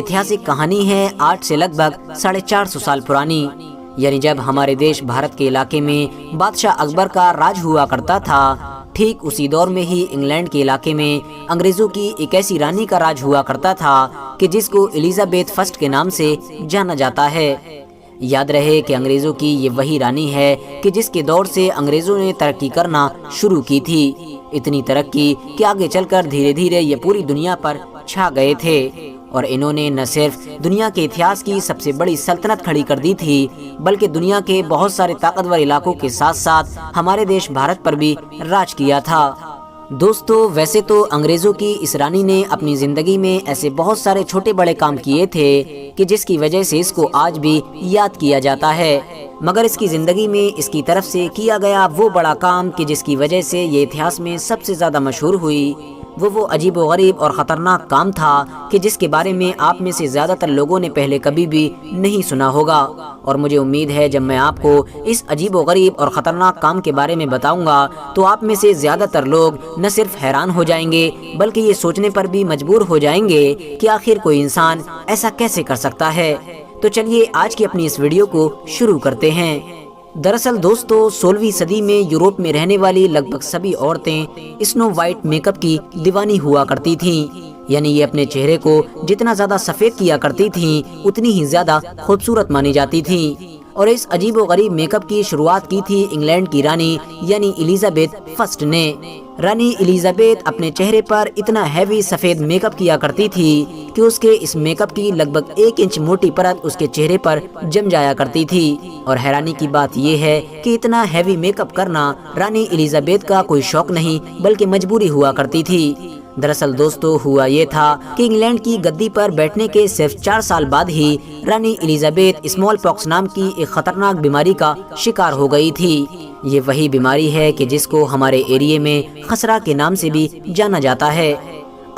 ऐतिहासिक कहानी है आज से लगभग 450 साल पुरानी। यानी जब हमारे देश भारत के इलाके में बादशाह अकबर का राज हुआ करता था, ठीक उसी दौर में ही इंग्लैंड के इलाके में अंग्रेज़ों की एक ऐसी रानी का राज हुआ करता था कि जिसको एलिजाबेथ फर्स्ट के नाम से जाना जाता है। याद रहे कि अंग्रेज़ों की ये वही रानी है कि जिसके दौर से अंग्रेज़ों ने तरक्की करना शुरू की थी। इतनी तरक्की कि आगे चलकर धीरे धीरे ये पूरी दुनिया पर छा गए थे और इन्होंने न सिर्फ दुनिया के इतिहास की सबसे बड़ी सल्तनत खड़ी कर दी थी, बल्कि दुनिया के बहुत सारे ताकतवर इलाकों के साथ साथ हमारे देश भारत पर भी राज किया था। दोस्तों, वैसे तो अंग्रेज़ों की इस रानी ने अपनी ज़िंदगी में ऐसे बहुत सारे छोटे बड़े काम किए थे कि जिसकी वजह से इसको आज भी याद किया जाता है, मगर इसकी ज़िंदगी में इसकी तरफ से किया गया वो बड़ा काम कि जिसकी वजह से ये इतिहास में सबसे ज़्यादा मशहूर हुई, वो अजीब व गरीब और ख़तरनाक काम था कि जिसके बारे में आप में से ज़्यादातर लोगों ने पहले कभी भी नहीं सुना होगा। और मुझे उम्मीद है जब मैं आपको इस अजीब व गरीब और ख़तरनाक काम के बारे में बताऊंगा तो आप में से ज़्यादातर लोग न सिर्फ हैरान हो जाएंगे बल्कि ये सोचने पर भी मजबूर हो जाएंगे कि आखिर कोई इंसान ऐसा कैसे कर सकता है। तो चलिए आज की अपनी इस वीडियो को शुरू करते हैं। दरअसल दोस्तों, 16वीं सदी में यूरोप में रहने वाली लगभग सभी औरतें स्नो वाइट मेकअप की दीवानी हुआ करती थीं। यानी ये अपने चेहरे को जितना ज़्यादा सफ़ेद किया करती थीं उतनी ही ज़्यादा खूबसूरत मानी जाती थीं। और इस अजीब व गरीब मेकअप की शुरुआत की थी इंग्लैंड की रानी यानी एलिजाबेथ फर्स्ट ने। रानी एलिजाबेथ अपने चेहरे पर इतना हैवी सफ़ेद मेकअप किया करती थी कि उसके इस मेकअप की लगभग 1 इंच मोटी परत उसके चेहरे पर जम जाया करती थी। और हैरानी की बात यह है कि इतना हैवी मेकअप करना रानी एलिजाबेथ का कोई शौक नहीं बल्कि मजबूरी हुआ करती थी। दरअसल दोस्तों, हुआ ये था कि इंग्लैंड की गद्दी पर बैठने के सिर्फ 4 साल बाद ही रानी एलिजाबेथ स्मॉल पॉक्स नाम की एक खतरनाक बीमारी का शिकार हो गई थी। ये वही बीमारी है कि जिसको हमारे एरिया में खसरा के नाम से भी जाना जाता है।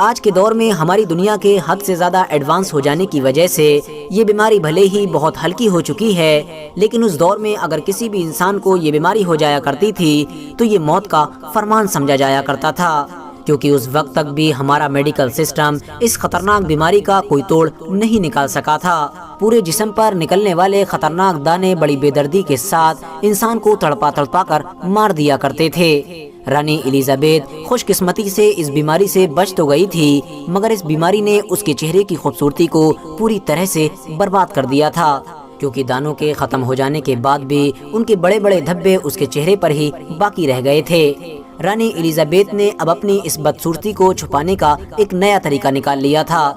आज के दौर में हमारी दुनिया के हद से ज़्यादा एडवांस हो जाने की वजह से ये बीमारी भले ही बहुत हल्की हो चुकी है, लेकिन उस दौर में अगर किसी भी इंसान को ये बीमारी हो जाया करती थी तो ये मौत का फरमान समझा जाया करता था, क्योंकि उस वक्त तक भी हमारा मेडिकल सिस्टम इस खतरनाक बीमारी का कोई तोड़ नहीं निकाल सका था। पूरे जिस्म पर निकलने वाले खतरनाक दाने बड़ी बेदर्दी के साथ इंसान को तड़पा तड़पा कर मार दिया करते थे। रानी एलिजाबेथ खुशकिस्मती से इस बीमारी से बच तो गई थी, मगर इस बीमारी ने उसके चेहरे की खूबसूरती को पूरी तरह से बर्बाद कर दिया था, क्योंकि दानों के ख़त्म हो जाने के बाद भी उनके बड़े बड़े धब्बे उसके चेहरे पर ही बाकी रह गए थे। रानी एलिजाबेथ ने अब अपनी इस बदसूरती को छुपाने का एक नया तरीका निकाल लिया था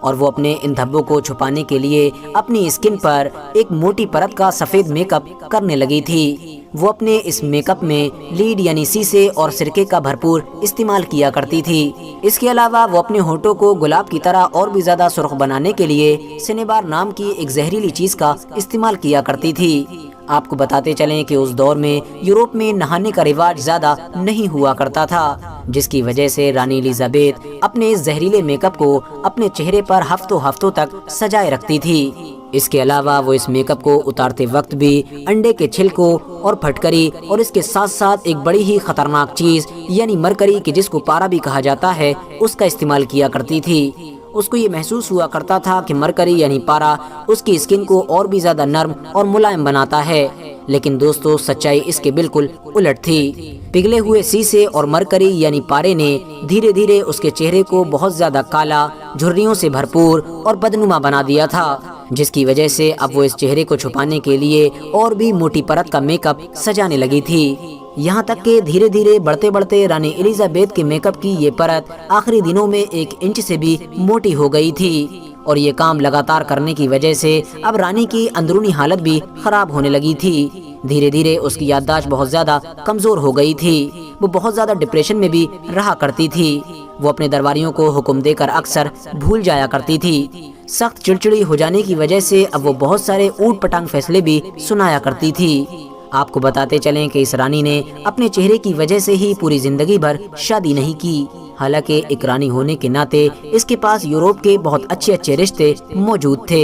और वो अपने इन धब्बों को छुपाने के लिए अपनी स्किन पर एक मोटी परत का सफ़ेद मेकअप करने लगी थी। वो अपने इस मेकअप में लीड यानी सीसे और सिरके का भरपूर इस्तेमाल किया करती थी। इसके अलावा वो अपने होठों को गुलाब की तरह और भी ज़्यादा सुर्ख बनाने के लिए सिनेबार नाम की एक जहरीली चीज़ का इस्तेमाल किया करती थी। आपको बताते चलें कि उस दौर में यूरोप में नहाने का रिवाज ज़्यादा नहीं हुआ करता था, जिसकी वजह से रानी एलिजाबेथ अपने इस जहरीले मेकअप को अपने चेहरे पर हफ्तों हफ्तों तक सजाए रखती थी। इसके अलावा वो इस मेकअप को उतारते वक्त भी अंडे के छिलकों और फटकरी और इसके साथ साथ एक बड़ी ही खतरनाक चीज़ यानी मरकरी की जिसको पारा भी कहा जाता है उसका इस्तेमाल किया करती थी। उसको ये महसूस हुआ करता था कि मरकरी यानी पारा उसकी स्किन को और भी ज़्यादा नर्म और मुलायम बनाता है, लेकिन दोस्तों सच्चाई इसके बिल्कुल उलट थी। पिघले हुए सीसे और मरकरी यानी पारे ने धीरे धीरे उसके चेहरे को बहुत ज़्यादा काला, झुर्रियों से भरपूर और बदनुमा बना दिया था, जिसकी वजह से अब वो इस चेहरे को छुपाने के लिए और भी मोटी परत का मेकअप सजाने लगी थी। यहाँ तक कि धीरे धीरे बढ़ते बढ़ते रानी एलिजाबेथ के मेकअप की ये परत आखिरी दिनों में 1 इंच से भी मोटी हो गई थी। और ये काम लगातार करने की वजह से अब रानी की अंदरूनी हालत भी खराब होने लगी थी। धीरे धीरे उसकी याददाश्त बहुत ज़्यादा कमज़ोर हो गई थी। वो बहुत ज़्यादा डिप्रेशन में भी रहा करती थी। वो अपने दरबारियों को हुक्म देकर अक्सर भूल जाया करती थी। सख्त चिड़चिड़ी हो जाने की वजह से अब वो बहुत सारे ऊट पटांग फैसले भी सुनाया करती थी। आपको बताते चलें कि इस रानी ने अपने चेहरे की वजह से ही पूरी जिंदगी भर शादी नहीं की। हालांकि एक रानी होने के नाते इसके पास यूरोप के बहुत अच्छे अच्छे रिश्ते मौजूद थे।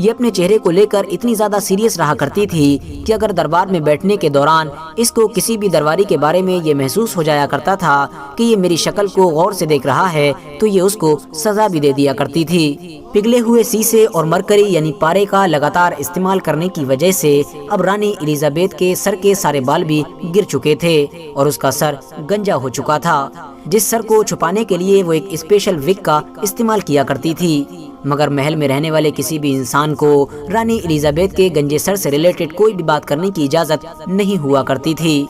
یہ اپنے چہرے کو لے کر اتنی زیادہ سیریس رہا کرتی تھی کہ اگر دربار میں بیٹھنے کے دوران اس کو کسی بھی درباری کے بارے میں یہ محسوس ہو جایا کرتا تھا کہ یہ میری شکل کو غور سے دیکھ رہا ہے تو یہ اس کو سزا بھی دے دیا کرتی تھی۔ پگھلے ہوئے سیسے اور مرکری یعنی پارے کا لگاتار استعمال کرنے کی وجہ سے اب رانی الیزابیتھ کے سر کے سارے بال بھی گر چکے تھے اور اس کا سر گنجا ہو چکا تھا، جس سر کو چھپانے کے لیے وہ ایک اسپیشل وگ کا استعمال کیا کرتی تھی۔ مگر محل میں رہنے والے کسی بھی انسان کو رانی الیزابیتھ کے گنجے سر سے ریلیٹڈ کوئی بھی بات کرنے کی اجازت نہیں ہوا کرتی تھی۔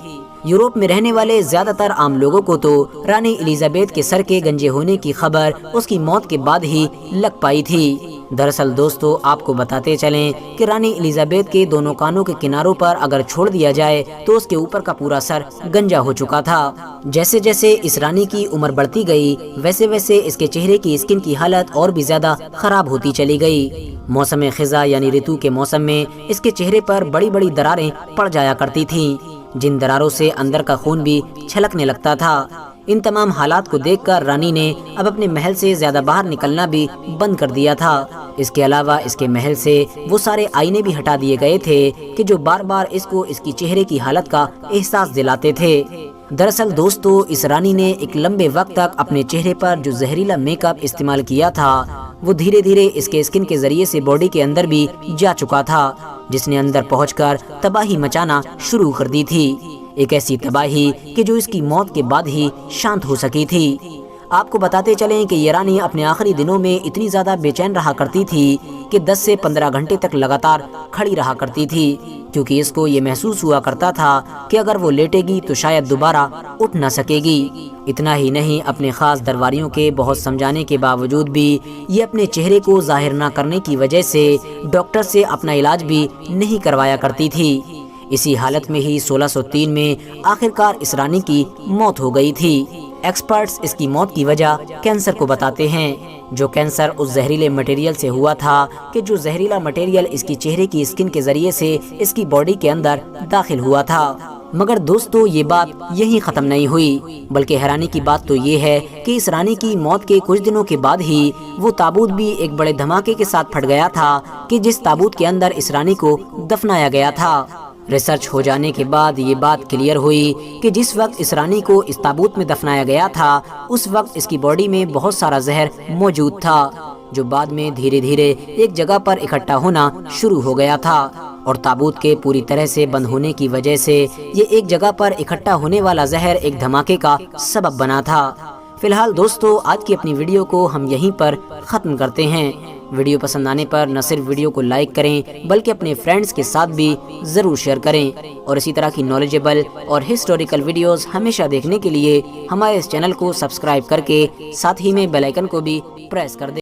یورپ میں رہنے والے زیادہ تر عام لوگوں کو تو رانی الیزابیتھ کے سر کے گنجے ہونے کی خبر اس کی موت کے بعد ہی لگ پائی تھی۔ دراصل دوستو، آپ کو بتاتے چلیں کہ رانی الیزابیتھ کے دونوں کانوں کے کناروں پر اگر چھوڑ دیا جائے تو اس کے اوپر کا پورا سر گنجا ہو چکا تھا۔ جیسے جیسے اس رانی کی عمر بڑھتی گئی ویسے ویسے اس کے چہرے کی اسکن کی حالت اور بھی زیادہ خراب ہوتی چلی گئی۔ موسم خزاں یعنی رتو کے موسم میں اس کے چہرے پر بڑی بڑی دراریں پڑ جایا کرتی تھیں، جن دراروں سے اندر کا خون بھی چھلکنے لگتا تھا۔ ان تمام حالات کو دیکھ کر رانی نے اب اپنے محل سے زیادہ باہر نکلنا بھی بند کر دیا تھا۔ اس کے علاوہ اس کے محل سے وہ سارے آئینے بھی ہٹا دیے گئے تھے کہ جو بار بار اس کو اس کی چہرے کی حالت کا احساس دلاتے تھے۔ دراصل دوستو، اس رانی نے ایک لمبے وقت تک اپنے چہرے پر جو زہریلا میک اپ استعمال کیا تھا وہ دھیرے دھیرے اس کے اسکن کے ذریعے سے باڈی کے اندر بھی جا چکا تھا، جس نے اندر پہنچ کر تباہی مچانا شروع کر دی تھی۔ ایک ایسی تباہی کہ جو اس کی موت کے بعد ہی شانت ہو سکی تھی۔ آپ کو بتاتے چلیں کہ یہ رانی اپنے آخری دنوں میں اتنی زیادہ بے چین رہا کرتی تھی کہ 10 سے 15 گھنٹے تک لگاتار کھڑی رہا کرتی تھی، کیونکہ اس کو یہ محسوس ہوا کرتا تھا کہ اگر وہ لیٹے گی تو شاید دوبارہ اٹھ نہ سکے گی۔ اتنا ہی نہیں، اپنے خاص درباریوں کے بہت سمجھانے کے باوجود بھی یہ اپنے چہرے کو ظاہر نہ کرنے کی وجہ سے ڈاکٹر سے اپنا علاج بھی نہیں کروایا کرتی تھی۔ اسی حالت میں ہی 1603 میں آخرکار اس رانی کی موت ہو گئی تھی۔ ایکسپرٹس اس کی موت کی وجہ کینسر کو بتاتے ہیں، جو کینسر اس زہریلے مٹیریل سے ہوا تھا کہ جو زہریلا مٹیریل اس کی چہرے کی اسکن کے ذریعے سے اس کی باڈی کے اندر داخل ہوا تھا۔ مگر دوستو، یہ بات یہیں ختم نہیں ہوئی، بلکہ حیرانی کی بات تو یہ ہے کہ اس رانی کی موت کے کچھ دنوں کے بعد ہی وہ تابوت بھی ایک بڑے دھماکے کے ساتھ پھٹ گیا تھا کہ جس تابوت کے اندر اس رانی کو دفنایا گیا تھا۔ ریسرچ ہو جانے کے بعد یہ بات کلیئر ہوئی کہ جس وقت اس رانی کو اس تابوت میں دفنایا گیا تھا اس وقت اس کی باڈی میں بہت سارا زہر موجود تھا، جو بعد میں دھیرے دھیرے ایک جگہ پر اکٹھا ہونا شروع ہو گیا تھا، اور تابوت کے پوری طرح سے بند ہونے کی وجہ سے یہ ایک جگہ پر اکٹھا ہونے والا زہر ایک دھماکے کا سبب بنا تھا۔ فی الحال دوستو، آج کی اپنی ویڈیو کو ہم یہیں پر ختم کرتے ہیں۔ ویڈیو پسند آنے پر نہ صرف ویڈیو کو لائک کریں بلکہ اپنے فرینڈز کے ساتھ بھی ضرور شیئر کریں، اور اسی طرح کی نالجیبل اور ہسٹوریکل ویڈیوز ہمیشہ دیکھنے کے لیے ہمارے اس چینل کو سبسکرائب کر کے ساتھ ہی میں بیل آئیکن کو بھی پریس کر دیں۔